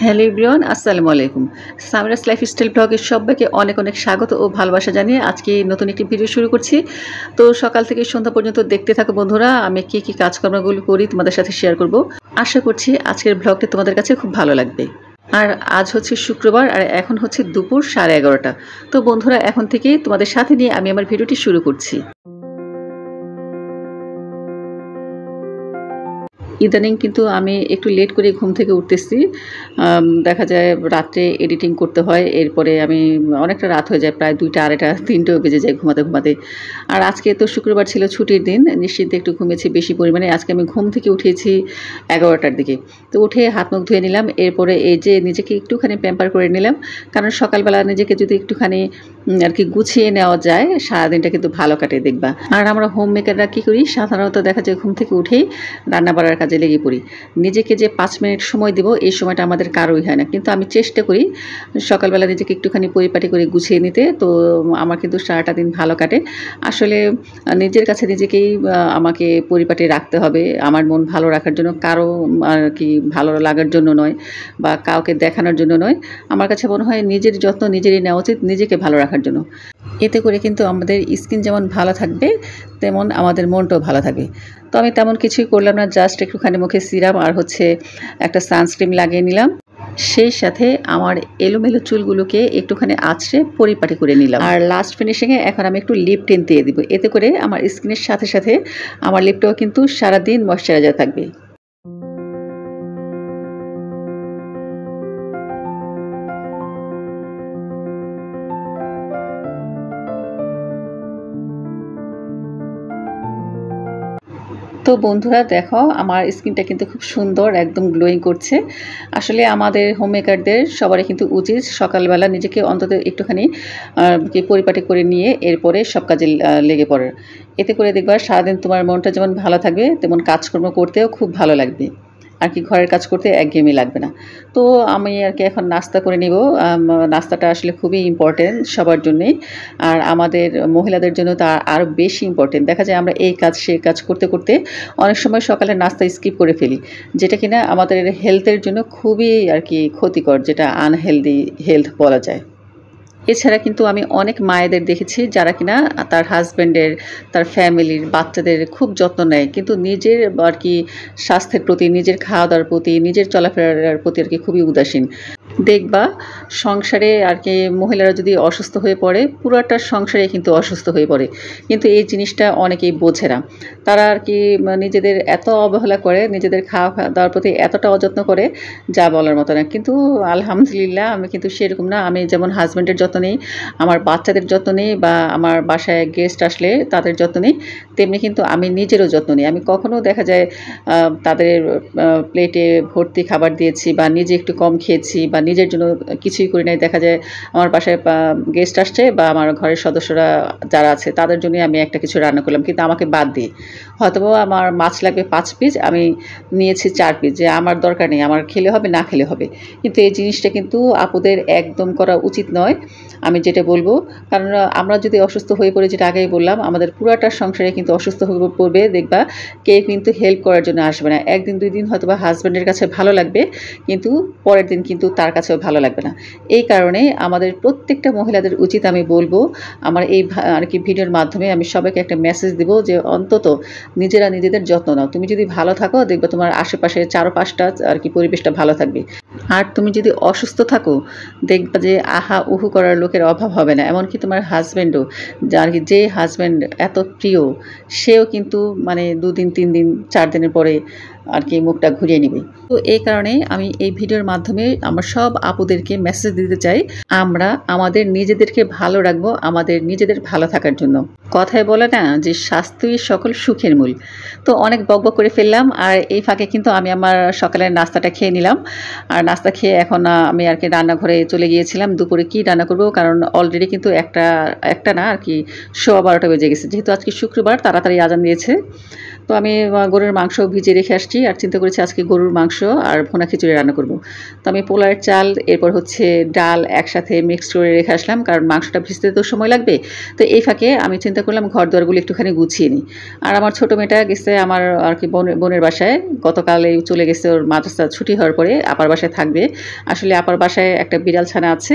Hello everyone, আসসালামু আলাইকুম। Samira's lifestyle ব্লগে সবাইকে অনেক অনেক স্বাগত ও ভালোবাসা জানিয়ে আজকে নতুন একটি ভিডিও শুরু করছি। তো সকাল থেকে সন্ধ্যা পর্যন্ত দেখতে থাকো বন্ধুরা, আমি কি কাজকর্মগুলো করি তোমাদের সাথে শেয়ার করব। আশা করছি আজকের ব্লগটি তোমাদের কাছে খুব ভালো লাগবে। আর আজ হচ্ছে শুক্রবার আর এখন হচ্ছে দুপুর 11:30। তো বন্ধুরা, এখন থেকেই তোমাদের সাথে নিয়ে আমি আমার ভিডিওটি শুরু করছি। ইদানিং কিন্তু আমি একটু লেট করে ঘুম থেকে উঠতেছি। দেখা যায় রাত্রে এডিটিং করতে হয়, এরপরে আমি অনেকটা রাত হয়ে যায়, প্রায় 2টা, 2:30, 3টেও বেজে যায় ঘুমাতে ঘুমাতে। আর আজকে তো শুক্রবার ছিল, ছুটির দিন, নিশ্চিন্তে একটু ঘুমিয়েছি বেশি পরিমাণে। আজকে আমি ঘুম থেকে উঠেছি 11টার দিকে। তো উঠে হাত মুখ ধুয়ে নিলাম, এরপরে এই যে নিজেকে একটুখানি প্যাম্পার করে নিলাম, কারণ সকালবেলা নিজেকে যদি একটুখানি আর কি গুছিয়ে নেওয়া যায়, সারাদিনটা কিন্তু ভালো কাটে দেখবা। আর আমরা হোম মেকাররা কী করি, সাধারণত দেখা যায় ঘুম থেকে উঠেই রান্না বাড়ার কাজে লেগে পড়ি। নিজেকে যে 5 মিনিট সময় দেব, এই সময়টা আমাদের কারোই হয় না, কিন্তু আমি চেষ্টা করি সকালবেলা নিজেকে একটুখানি পরিপাটি করে গুছিয়ে নিতে। তো আমার কিন্তু সারাটা দিন ভালো কাটে। আসলে নিজের কাছে নিজেকেই আমাকে পরিপাটি রাখতে হবে, আমার মন ভালো রাখার জন্য, কারো আর কি ভালো লাগার জন্য নয় বা কাউকে দেখানোর জন্য নয়। আমার কাছে মনে হয় নিজের যত্ন নিজেরই নেওয়া উচিত, নিজেকে ভালো রাখার জন্য। এতে করে কিন্তু আমাদের স্কিন যেমন ভালো থাকবে, তেমন আমাদের মনটাও ভালো থাকবে। তো আমি তেমন কিছুই করলাম না, জাস্ট একটুখানি মুখে সিরাম আর হচ্ছে একটা সানস্ক্রিন লাগিয়ে নিলাম। সেই সাথে আমার এলোমেলো চুলগুলোকে একটুখানি আঁচড়ে পরিপাটি করে নিলাম। আর লাস্ট ফিনিশিংয়ে এখন আমি একটু লিপ টিন্ট দিয়ে দিব, এতে করে আমার স্কিনের সাথে সাথে আমার লিপটাও কিন্তু সারাদিন ময়শ্চারাইজার থাকবে। তো বন্ধুরা দেখো, আমার স্কিনটা কিন্তু খুব সুন্দর, একদম গ্লোয়িং করছে। আসলে আমাদের হোম মেকারদের সবারই কিন্তু উচিত সকালবেলা নিজেকে অন্তত একটুখানি পরিপাটি করে নিয়ে এরপরে সব কাজে লেগে পড়ার। এতে করে দেখবা সারাদিন তোমার মনটা যেমন ভালো থাকবে, তেমন কাজকর্ম করতেও খুব ভালো লাগবে, আর কি ঘরের কাজ করতে একঘেয়েমি লাগবে না। তো আমি আর কি এখন নাস্তা করে নিব। নাস্তাটা আসলে খুবই ইম্পর্টেন্ট সবার জন্যেই, আর আমাদের মহিলাদের জন্য তা আরও বেশি ইম্পর্টেন্ট। দেখা যায় আমরা এই কাজ সেই কাজ করতে করতে অনেক সময় সকালের নাস্তা স্কিপ করে ফেলি, যেটা কিনা আমাদের হেলথের জন্য খুবই আর কি ক্ষতিকর, যেটা আনহেলদি হেলথ বলা যায়। এছাড়া কিন্তু আমি অনেক মায়েদের দেখেছি যারা কিনা তার হাজব্যান্ডের, তার ফ্যামিলির, বাচ্চাদের খুব যত্ন নেয়, কিন্তু নিজের আর কি স্বাস্থ্যের প্রতি, নিজের খাওয়া দাওয়ার প্রতি, নিজের চলাফেরার প্রতি আর কি খুবই উদাসীন। দেখবা সংসারে আর কি মহিলারা যদি অসুস্থ হয়ে পড়ে, পুরোটা সংসারে কিন্তু অসুস্থ হয়ে পড়ে, কিন্তু এই জিনিসটা অনেকেই বোঝে না। তারা আর কি নিজেদের এত অবহেলা করে, নিজেদের খাওয়া দাওয়ার প্রতি এতটা অযত্ন করে, যা বলার মতো না। কিন্তু আলহামদুলিল্লাহ আমি কিন্তু সেরকম না। আমি যেমন হাজব্যান্ডের যত্ন নিই, আমার বাচ্চাদের যত্ন নিই, বা আমার বাসায় গেস্ট আসলে তাদের যত্ন নিই, তেমনি কিন্তু আমি নিজেরও যত্ন নিই। আমি কখনো দেখা যায় তাদের প্লেটে ভর্তি খাবার দিয়েছি বা নিজে একটু কম খেয়েছি বা নিজের জন্য কিছুই করি নাই। দেখা যায় আমার বাসায় গেস্ট আসছে বা আমার ঘরের সদস্যরা যারা আছে তাদের জন্যই আমি একটা কিছু রান্না করলাম, কিন্তু আমাকে বাদ দিয়ে। হয়তোবা আমার মাছ লাগবে 5 পিস, আমি নিয়েছি 4 পিস, যে আমার দরকার নেই, আমার খেলে হবে না খেলে হবে। কিন্তু এই জিনিসটা কিন্তু আপুদের একদম করা উচিত নয়, আমি যেটা বলবো। কারণ আমরা যদি অসুস্থ হয়ে পড়ি, যেটা আগেই বললাম, আমাদের পুরাটা সংসারে কিন্তু অসুস্থ হয়ে পড়বে। দেখবা কেউ কিন্তু হেল্প করার জন্য আসবে না। 1 দিন 2 দিন হয়তোবা হাজব্যান্ডের কাছে ভালো লাগবে, কিন্তু পরের দিন কিন্তু তার কাছেও ভালো লাগবে না। এই কারণে আমাদের প্রত্যেকটা মহিলাদের উচিত, আমি বলবো আমার এই আর কি ভিডিওর মাধ্যমে আমি সবাইকে একটা মেসেজ দিব, যে অন্তত নিজেরা নিজেদের যত্ন নাও। তুমি যদি ভালো থাকো, দেখবে তোমার আশেপাশে চারপাশটা আর কি পরিবেশটা ভালো থাকবে। আর তুমি যদি অসুস্থ থাকো, দেখবা যে আহা উহু করার লোকের অভাব হবে না। এমনকি তোমার হাজব্যান্ডও, যার কি যে হাজব্যান্ড এত প্রিয়, সেও কিন্তু মানে 2 দিন 3 দিন 4 দিনের পরে আর কি মুখটা ঘুরিয়ে নেবে। তো এই কারণে আমি এই ভিডিওর মাধ্যমে আমার সব আপুদেরকে মেসেজ দিতে চাই, আমরা আমাদের নিজেদেরকে ভালো রাখবো, আমাদের নিজেদের ভালো থাকার জন্য। কথায় বলে না যে স্বাস্থ্যই সকল সুখের মূল। তো অনেক বকবক করে ফেললাম, আর এই ফাঁকে কিন্তু আমি আমার সকালের নাস্তাটা খেয়ে নিলাম। আর নাস্তা খেয়ে এখন আমি আর কি রান্নাঘরে চলে গিয়েছিলাম দুপুরে কী রান্না করব, কারণ অলরেডি কিন্তু একটা না আর কি 12:15 বেজে গেছে, যেহেতু আজকে শুক্রবার তাড়াতাড়ি আজান দিয়েছে। তো আমি গরুর মাংস ভিজিয়ে রেখে আসছি আর চিন্তা করেছি আজকে গরুর মাংস আর ভুনা খিচুড়ি রান্না করব। তো আমি পোলাওয়ের চাল এরপর হচ্ছে ডাল একসাথে মিক্সড করে রেখে আসলাম, কারণ মাংসটা ভিজতে তো সময় লাগবে। তো এই ফাঁকে আমি চিন্তা করলাম ঘর দুয়ারগুলো একটুখানি গুছিয়ে নিই। আর আমার ছোটো মেয়েটা গেছে আমার আর কি বোনের বাসায়, গতকালে চলে গেছে ওর মাদ্রাসা ছুটি হওয়ার পরে আপার বাসায় থাকবে। আসলে আপার বাসায় একটা বিড়াল ছানা আছে,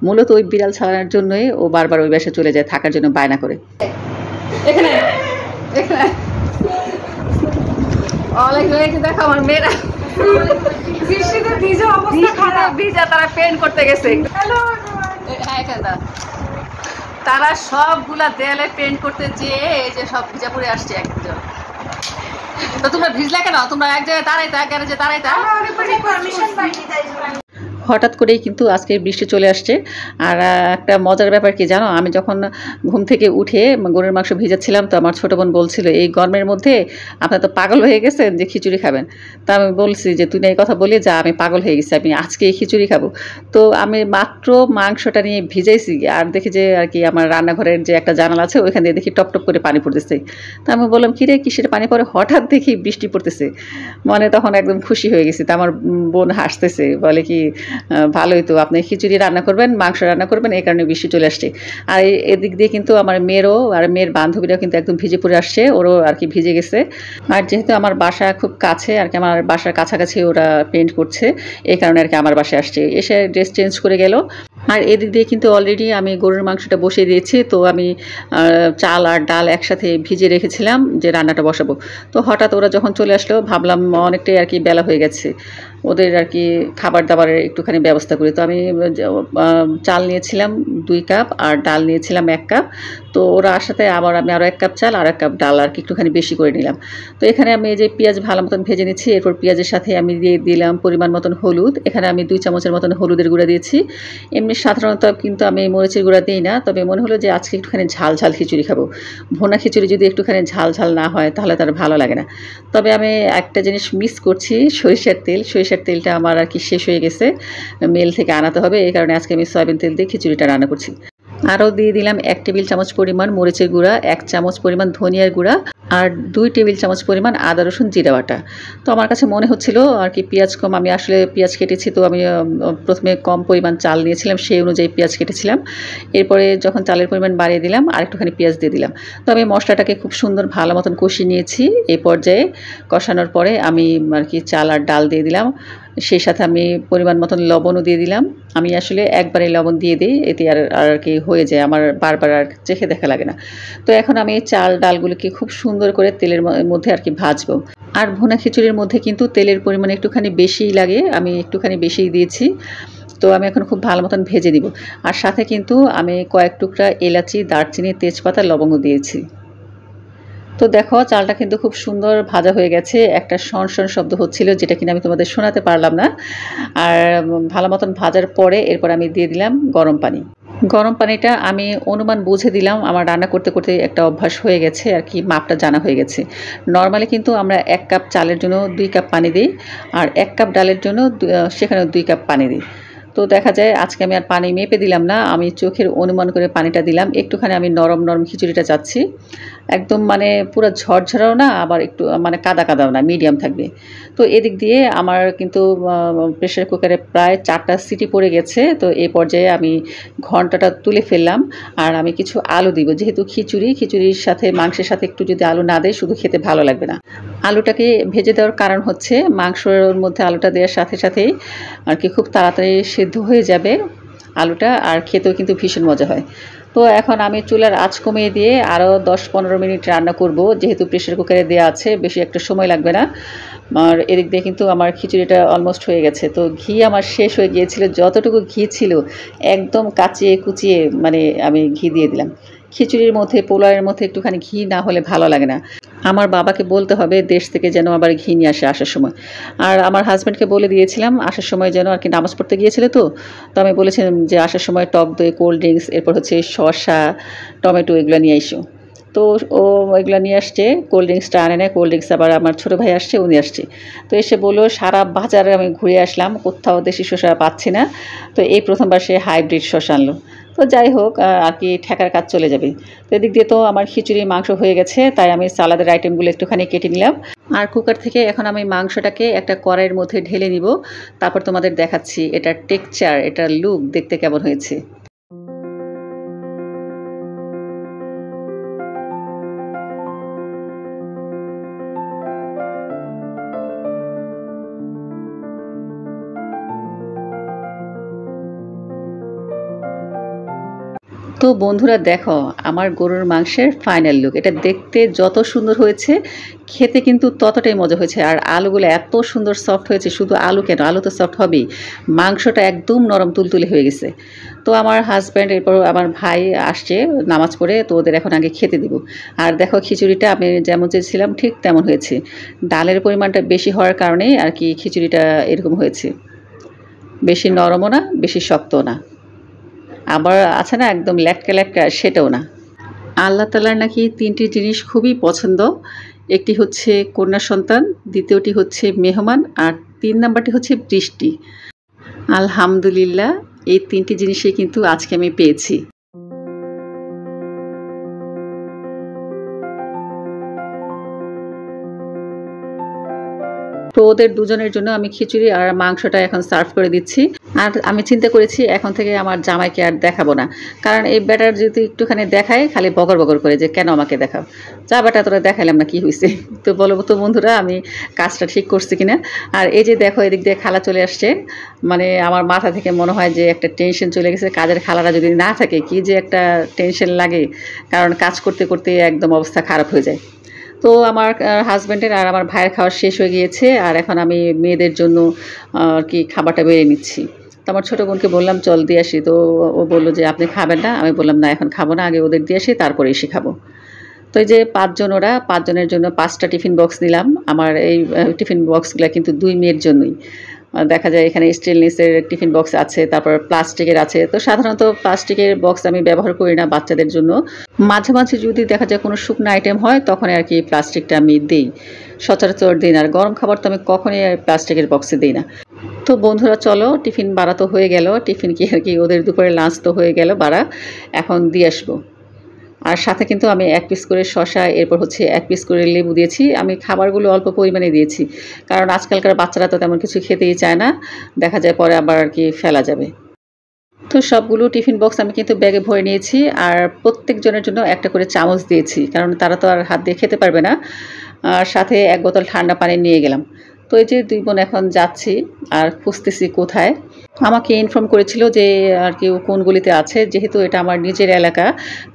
মূলত ওই বিড়াল ছানার জন্যই ও বারবার ওই বাসায় চলে যায়, থাকার জন্য বায়না করে। এখানে এখানে অনেক হয়েছে, দেখো আমার মেয়েরা বৃষ্টিতে ভিজা অবস্থা খারাপ, ভিজা তারা পেন্ট করতে গেছে। তারা সবগুলা দেয়ালে পেন্ট করতে যেয়ে এই যে সব ভিজা পড়ে আসছে একজন। তো তোমরা ভিজলা কেন? তোমরা এক জায়গায় দাঁড়াইতা, গ্যারেজে দাঁড়াইতা। হঠাৎ করেই কিন্তু আজকে বৃষ্টি চলে আসছে। আর একটা মজার ব্যাপার কি জানো, আমি যখন ঘুম থেকে উঠে গরুর মাংস ভিজাচ্ছিলাম, তো আমার ছোটো বোন বলছিল এই গরমের মধ্যে আপনার তো পাগল হয়ে গেছেন যে খিচুড়ি খাবেন। তা আমি বলছি যে তুই না এই কথা বলি, যা আমি পাগল হয়ে গেছি, আমি আজকে এই খিচুড়ি খাবো। তো আমি মাত্র মাংসটা নিয়ে ভিজাইছি আর দেখি যে আর কি আমার রান্নাঘরের যে একটা জানালা আছে ওইখান দিয়ে দেখি টপ টপ করে পানি পড়তেছে। তা আমি বললাম কিরে কিসের পানি পড়ে, হঠাৎ দেখি বৃষ্টি পড়তেছে। মানে তখন একদম খুশি হয়ে গেছি। তা আমার বোন হাসতেছে, বলে কি ভালোই তো, আপনি খিচুড়ি রান্না করবেন, মাংস রান্না করবেন, এই কারণে বৃষ্টি চলে আসছে। আর এদিক দিয়ে কিন্তু আমার মেয়েরও আর মেয়ের বান্ধবীরাও কিন্তু একদম ভিজে পড়ে আসছে, ওরও আর কি ভিজে গেছে। আর যেহেতু আমার বাসা খুব কাছে আর কি, আমার বাসার কাছাকাছি ওরা পেন্ট করছে, এই কারণে আর কি আমার বাসায় আসছে, এসে ড্রেস চেঞ্জ করে গেল। আর এদিক দিয়ে কিন্তু অলরেডি আমি গরুর মাংসটা বসিয়ে দিয়েছি। তো আমি চাল আর ডাল একসাথে ভিজে রেখেছিলাম যে রান্নাটা বসাবো। তো হঠাৎ ওরা যখন চলে আসলো ভাবলাম অনেকটাই আর কি বেলা হয়ে গেছে, ওদের আর কি খাবার দাবারের একটুখানি ব্যবস্থা করি। তো আমি চাল নিয়েছিলাম 2 কাপ আর ডাল নিয়েছিলাম 1 কাপ। তো ওরা আসাতে আবার আমি আরও 1 কাপ চাল আর 1 কাপ ডাল আর কি একটুখানি বেশি করে নিলাম। তো এখানে আমি এই যে পেঁয়াজ ভালো মতন ভেজে নিচ্ছি, এরপর পেঁয়াজের সাথে আমি দিয়ে দিলাম পরিমাণ মতন হলুদ। এখানে আমি 2 চামচের মতন হলুদের গুঁড়া দিয়েছি। এমনি সাধারণত কিন্তু আমি মরিচের গুঁড়া দিই না, তবে মনে হলো যে আজকে একটুখানি ঝাল ঝাল খিচুড়ি খাবো। ভুনা খিচুড়ি যদি একটুখানি ঝাল ঝাল না হয় তাহলে তার ভালো লাগে না। তবে আমি একটা জিনিস মিস করছি, সরিষার তেল। সরিষার তেলটা আমার আর কি শেষ হয়ে গেছে, মিল থেকে আনাতে হবে, এই কারণে আজকে আমি সয়াবিন তেল দিয়ে খিচুড়িটা রান্না করছি। আরও দিয়ে দিলাম 1 টেবিল চামচ পরিমাণ মরিচের গুঁড়া, 1 চামচ পরিমাণ ধনিয়ার গুঁড়া আর 2 টেবিল চামচ পরিমাণ আদা রসুন জিরা বাটা। তো আমার কাছে মনে হচ্ছিল আর কি পেঁয়াজ কম, আমি আসলে পেঁয়াজ কেটেছি, তো আমি প্রথমে কম পরিমাণ চাল নিয়েছিলাম, সেই অনুযায়ী পেঁয়াজ কেটেছিলাম। এরপরে যখন চালের পরিমাণ বাড়িয়ে দিলাম আর একটুখানি পেঁয়াজ দিয়ে দিলাম। তো আমি মশলাটাকে খুব সুন্দর ভালো মতন কষিয়ে নিয়েছি। এই পর্যায়ে কষানোর পরে আমি আর কি চাল আর ডাল দিয়ে দিলাম, সেই সাথে আমি পরিমাণ মতন লবণও দিয়ে দিলাম। আমি আসলে একবারে লবণ দিয়ে দিই, এতে আর কি হয়ে যায়, আমার বারবার আর চেখে দেখা লাগে না। তো এখন আমি চাল ডালগুলোকে খুব সুন্দর করে তেলের মধ্যে আর কি ভাজবো। আর ভুনা খিচুড়ির মধ্যে কিন্তু তেলের পরিমাণ একটুখানি বেশিই লাগে, আমি একটুখানি বেশিই দিয়েছি। তো আমি এখন খুব ভালো মতন ভেজে দিব। আর সাথে কিন্তু আমি কয়েক টুকরা এলাচি, দারচিনি, তেজপাতা, লবঙ্গ দিয়েছি। তো দেখো চালটা কিন্তু খুব সুন্দর ভাজা হয়ে গেছে, একটা শন শন শব্দ হচ্ছিল যেটা কিনা আমি তোমাদের শোনাতে পারলাম না। আর ভালো মতন ভাজার পরে এরপর আমি দিয়ে দিলাম গরম পানি। গরম পানিটা আমি অনুমান বুঝে দিলাম, আমার রান্না করতে করতে একটা অভ্যাস হয়ে গেছে আর কি, মাপটা জানা হয়ে গেছে। নর্মালি কিন্তু আমরা 1 কাপ চালের জন্য 2 কাপ পানি দিই, আর 1 কাপ ডালের জন্য সেখানে 2 কাপ পানি দিই। তো দেখা যায় আজকে আমি আর পানি মেপে দিলাম না, আমি চোখের অনুমান করে পানিটা দিলাম। একটুখানি আমি নরম নরম খিচুড়িটা চাচ্ছি, একদম মানে পুরো ঝরঝরাও না, আবার একটু মানে কাদা কাদাও না, মিডিয়াম থাকবে। তো এদিক দিয়ে আমার কিন্তু প্রেশার কুকারে প্রায় 4টা সিটি পড়ে গেছে। তো এই পর্যায়ে আমি ঘন্টাটা তুলে ফেললাম। আর আমি কিছু আলু দিব, যেহেতু খিচুড়ির সাথে মাংসের সাথে একটু যদি আলু না দেয় শুধু খেতে ভালো লাগবে না। আলুটাকে ভেজে দেওয়ার কারণ হচ্ছে মাংসের মধ্যে আলুটা দেওয়ার সাথে সাথেই আর কি খুব তাড়াতাড়ি সিদ্ধ হয়ে যাবে আলুটা, আর খেতেও কিন্তু ভীষণ মজা হয়। তো এখন আমি চুলার আঁচ কমিয়ে দিয়ে আরও 10-15 মিনিট রান্না করব, যেহেতু প্রেশার কুকারে দেওয়া আছে, বেশি একটা সময় লাগবে না। আর এদিক দিয়ে কিন্তু আমার খিচুড়িটা অলমোস্ট হয়ে গেছে। তো ঘি আমার শেষ হয়ে গিয়েছিল, যতটুকু ঘি ছিল একদম কাচিয়ে কুচিয়ে মানে আমি ঘি দিয়ে দিলাম। খিচুড়ির মধ্যে পোলাওয়ের মধ্যে একটুখানি ঘি না হলে ভালো লাগে না। আমার বাবাকে বলতে হবে দেশ থেকে যেন আবার ঘি নিয়ে আসে আসার সময়। আর আমার হাজব্যান্ডকে বলে দিয়েছিলাম আসার সময় যেন আর কি নামাজ পড়তে গিয়েছিল, তো আমি বলেছিলাম যে আসার সময় টক দই, কোল্ড ড্রিঙ্কস, এরপর হচ্ছে শসা, টমেটো এগুলো নিয়ে এসো। তো ও এগুলো নিয়ে আসছে, কোল্ড ড্রিঙ্কসটা আনে না, কোল্ড ড্রিঙ্কস আবার আমার ছোটো ভাই আসছে, উনি আসছে। তো এসে বললো সারা বাজারে আমি ঘুরে আসলাম, কোথাও দেশি শসা পাচ্ছি না, তো এই প্রথমবার সে হাইব্রিড শসা আনলো। তো তো যাই হোক আর কি ঠেকার কাজ চলে যাবে। তো এদিক দিয়ে তো আমার খিচুড়ি মাংস হয়ে গেছে, তাই আমি সালাদের আইটেমগুলো একটুখানি কেটে নিলাম। আর কুকার থেকে এখন আমি মাংসটাকে একটা কড়াইয়ের মধ্যে ঢেলে নিব, তারপর তোমাদের দেখাচ্ছি এটার টেক্সচার, এটার লুক দেখতে কেমন হয়েছে। তো বন্ধুরা দেখো আমার গরুর মাংসের ফাইনাল লুক। এটা দেখতে যত সুন্দর হয়েছে, খেতে কিন্তু ততটাই মজা হয়েছে। আর আলুগুলো এত সুন্দর সফট হয়েছে, শুধু আলু কেন, আলু তো সফট হবেই, মাংসটা একদম নরম তুলতুলে হয়ে গেছে। তো আমার হাজব্যান্ড এরপর আমার ভাই আসছে নামাজ পড়ে, তো ওদের এখন আগে খেতে দিব। আর দেখো খিচুড়িটা আমি যেমন চেয়েছিলাম ঠিক তেমন হয়েছে। ডালের পরিমাণটা বেশি হওয়ার কারণেই আর কি খিচুড়িটা এরকম হয়েছে, বেশি নরমও না বেশি শক্তও না, আবার আছে না একদম ল্যাটকা ল্যাটকা, সেটাও না। আল্লাহ তাআলার নাকি ৩টি জিনিস খুবই পছন্দ। একটি হচ্ছে কন্যা সন্তান, দ্বিতীয়টি হচ্ছে মেহমান, আর ৩ নাম্বারটি হচ্ছে বৃষ্টি। আলহামদুলিল্লাহ, এই ৩টি জিনিসই কিন্তু আজকে আমি পেয়েছি। তো ওদের দুজনের জন্য আমি খিচুড়ি আর মাংসটা এখন সার্ভ করে দিচ্ছি। আর আমি চিন্তা করেছি এখন থেকে আমার জামাইকে আর দেখাবো না, কারণ এই ব্যাটার যদি একটুখানি দেখায় খালি বগর বগর করে যে কেন আমাকে দেখাও, যা ব্যাটা তোরা দেখাইলাম না কি হয়েছে। তো বলো তো বন্ধুরা আমি কাজটা ঠিক করছি কিনা। আর এই যে দেখো এদিক দিয়ে খালা চলে আসছে, মানে আমার মাথা থেকে মনে হয় যে একটা টেনশন চলে গেছে। কাজের খালারা যদি না থাকে কি যে একটা টেনশন লাগে, কারণ কাজ করতে করতে একদম অবস্থা খারাপ হয়ে যায়। তো আমার হাজব্যান্ডের আর আমার ভাইয়ের খাওয়া শেষ হয়ে গিয়েছে, আর এখন আমি মেয়েদের জন্য আর কি খাবারটা বেড়ে নিচ্ছি। তো আমার ছোটো বোনকে বললাম চল দিয়ে আসি, তো ও বললো যে আপনি খাবেন না। আমি বললাম না এখন খাবো না, আগে ওদের দিয়ে আসি তারপরে এসে খাবো। তো এই যে ৫ জন, ওরা ৫ জনের জন্য ৫টা টিফিন বক্স নিলাম। আমার এই টিফিন বক্সগুলো কিন্তু ২ মেয়ের জন্যই। দেখা যায় এখানে স্টেনলেসের টিফিন বক্স আছে, তারপর প্লাস্টিকের আছে। তো সাধারণত প্লাস্টিকের বক্স আমি ব্যবহার করি না বাচ্চাদের জন্য। মাঝে মাঝে যদি দেখা যায় কোনো শুকনো আইটেম হয় তখন আর কি প্লাস্টিকটা আমি দিই, সচরাচর দিই না। আর গরম খাবার তো আমি কখনোই প্লাস্টিকের বক্সে দিই না। তো বন্ধুরা চলো টিফিন বাড়া তো হয়ে গেল, টিফিন কি আর কি ওদের দুপুরে লাঞ্চ তো হয়ে গেল বাড়া, এখন দিয়ে আসবো। আর সাথে কিন্তু আমি ১ পিস করে শসা, এরপর হচ্ছে ১ পিস করে লেবু দিয়েছি। আমি খাবারগুলো অল্প পরিমাণে দিয়েছি, কারণ আজকালকার বাচ্চারা তো তেমন কিছু খেতেই চায় না, দেখা যায় পরে আবার আর কি ফেলা যাবে। তো সবগুলো টিফিন বক্স আমি কিন্তু ব্যাগে ভরে নিয়েছি, আর প্রত্যেকজনের জন্য একটা করে চামচ দিয়েছি, কারণ তারা তো আর হাত দিয়ে খেতে পারবে না। আর সাথে ১ বোতল ঠান্ডা পানি নিয়ে গেলাম। তো এই যে ২ বোন এখন যাচ্ছি, আর খুঁজতেছি কোথায়। আমাকে ইনফর্ম করেছিল যে আর কি কোন গলিতে আছে, যেহেতু এটা আমার নিজের এলাকা,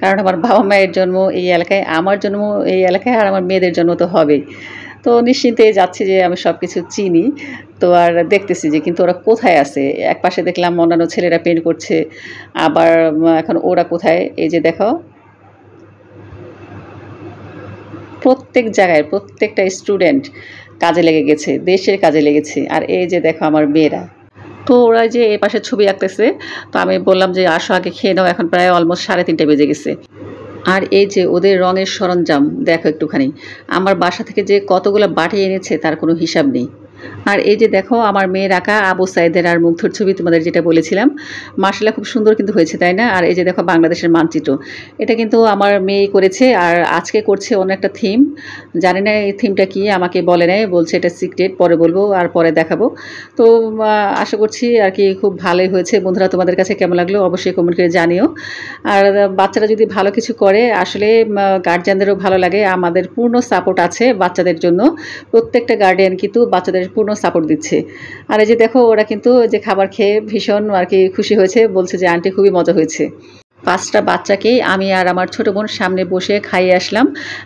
কারণ আমার বাবা মায়ের জন্ম এই এলাকায়, আমার জন্ম এই এলাকায়, আর আমার মেয়েদের জন্ম তো হবেই। তো নিশ্চিন্তে যাচ্ছি যে আমি সব কিছু চিনি। তো আর দেখতেছি যে কিন্তু ওরা কোথায় আছে। একপাশে দেখলাম অন্যান্য ছেলেরা পেন্ট করছে, আবার এখন ওরা কোথায়, এই যে দেখো প্রত্যেক জায়গায় প্রত্যেকটা স্টুডেন্ট কাজে লেগে গেছে, দেশের কাজে লেগেছে। আর এই যে দেখো আমার মেয়েরা, তো ওরা যে এই পাশে ছবি আঁকতেছে। তো আমি বললাম যে আসো আগে খেয়ে নাও, এখন প্রায় অলমোস্ট ৩:৩০ বেজে গেছে। আর এই যে ওদের রঙের সরঞ্জাম দেখো একটুখানি, আমার বাসা থেকে যে কতগুলো বাটি এনেছে তার কোনো হিসাব নেই। আর এই যে দেখো আমার মেয়ের আঁকা আবু সাইদের আর মুগ্ধর ছবি, তোমাদের যেটা বলেছিলাম, মাশাআল্লাহ খুব সুন্দর কিন্তু হয়েছে, তাই না? আর এই যে দেখো বাংলাদেশের মানচিত্র, এটা কিন্তু আমার মেয়েই করেছে। আর আজকে করছে অন্য একটা থিম, জানি না এই থিমটা কি, আমাকে বলে নাই, বলছে এটা সিক্রেট, পরে বলবো আর পরে দেখাবো। তো আশা করছি আর কি খুব ভালোই হয়েছে। বন্ধুরা তোমাদের কাছে কেমন লাগলো অবশ্যই কমেন্ট করে জানিও। আর বাচ্চারা যদি ভালো কিছু করে আসলে গার্জিয়ানদেরও ভালো লাগে। আমাদের পূর্ণ সাপোর্ট আছে বাচ্চাদের জন্য, প্রত্যেকটা গার্ডিয়ান কিন্তু বাচ্চাদের পূর্ণ সাপোর্ট দিচ্ছে। আর এই যে দেখো ওরা কিন্তু যে খাবার খেয়ে ভীষণ আর কি খুশি হয়েছে, বলছে যে আন্টি খুবই মজা হয়েছে। ৫টা বাচ্চাকেই আমি আর আমার ছোটো বোন সামনে বসে খাইয়ে আসলাম,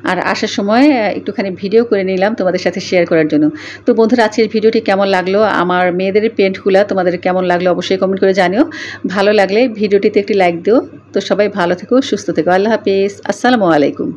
আর আসার সময় একটুখানি ভিডিও করে নিলাম তোমাদের সাথে শেয়ার করার জন্য। তো বন্ধুরা আজকের ভিডিওটি কেমন লাগলো, আমার মেয়েদের পেন্টগুলো তোমাদের কেমন লাগলো অবশ্যই কমেন্ট করে জানিও। ভালো লাগলে ভিডিওটিতে একটি লাইক দিও। তো সবাই ভালো থেকো, সুস্থ থেকো, আল্লাহ হাফিজ, আসসালামু আলাইকুম।